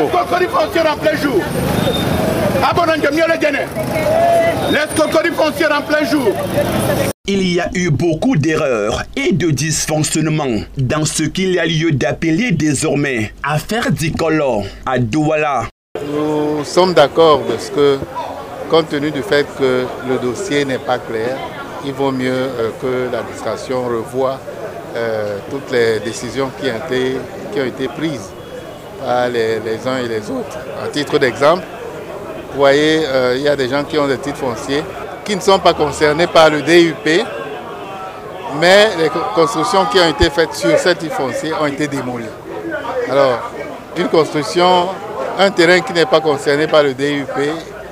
L'escroquerie foncière en plein jour. L'escroquerie foncière en plein jour. Il y a eu beaucoup d'erreurs et de dysfonctionnements dans ce qu'il y a lieu d'appeler désormais affaire Dikolo à Douala. Nous sommes d'accord parce que, compte tenu du fait que le dossier n'est pas clair, il vaut mieux que l'administration revoie toutes les décisions qui ont été prises par les uns et les autres. À titre d'exemple, vous voyez, il y a des gens qui ont des titres fonciers qui ne sont pas concernés par le DUP, mais les constructions qui ont été faites sur ces titres fonciers ont été démolies. Alors, une construction, un terrain qui n'est pas concerné par le DUP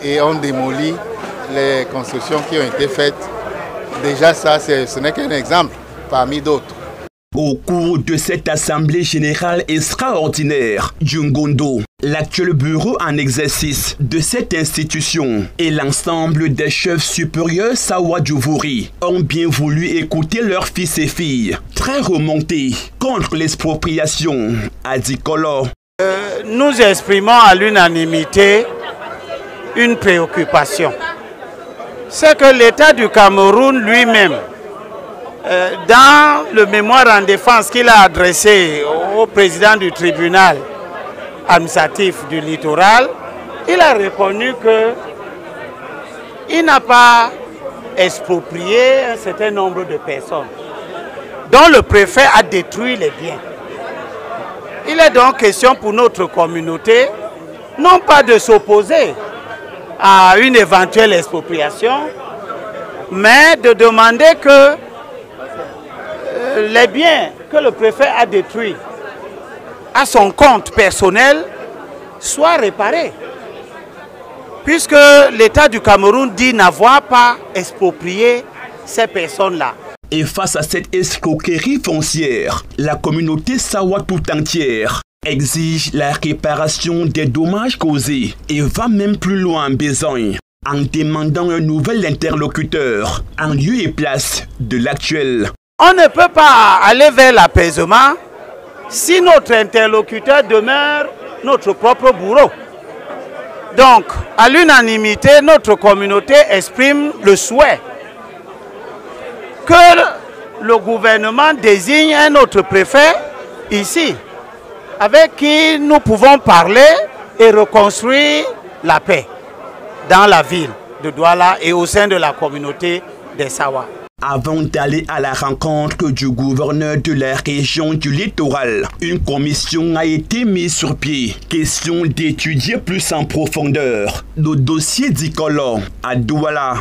et on démolit les constructions qui ont été faites, déjà ça, ce n'est qu'un exemple parmi d'autres. Au cours de cette assemblée générale extraordinaire du Ngondo, l'actuel bureau en exercice de cette institution et l'ensemble des chefs supérieurs Sawa Djouvori ont bien voulu écouter leurs fils et filles, très remontés contre l'expropriation à Dikolo. Nous exprimons à l'unanimité une préoccupation. C'est que l'État du Cameroun lui-même, dans le mémoire en défense qu'il a adressé au président du tribunal administratif du littoral, il a reconnu qu'il n'a pas exproprié un certain nombre de personnes dont le préfet a détruit les biens. Il est donc question pour notre communauté, non pas de s'opposer à une éventuelle expropriation, mais de demander que les biens que le préfet a détruits à son compte personnel soient réparés. Puisque l'État du Cameroun dit n'avoir pas exproprié ces personnes-là. Et face à cette escroquerie foncière, la communauté Sawa tout entière exige la réparation des dommages causés et va même plus loin en besogne en demandant un nouvel interlocuteur en lieu et place de l'actuel. On ne peut pas aller vers l'apaisement si notre interlocuteur demeure notre propre bourreau. Donc, à l'unanimité, notre communauté exprime le souhait que le gouvernement désigne un autre préfet ici, avec qui nous pouvons parler et reconstruire la paix dans la ville de Douala et au sein de la communauté des Sawa. Avant d'aller à la rencontre du gouverneur de la région du littoral, une commission a été mise sur pied. Question d'étudier plus en profondeur le dossier Dikolo à Douala.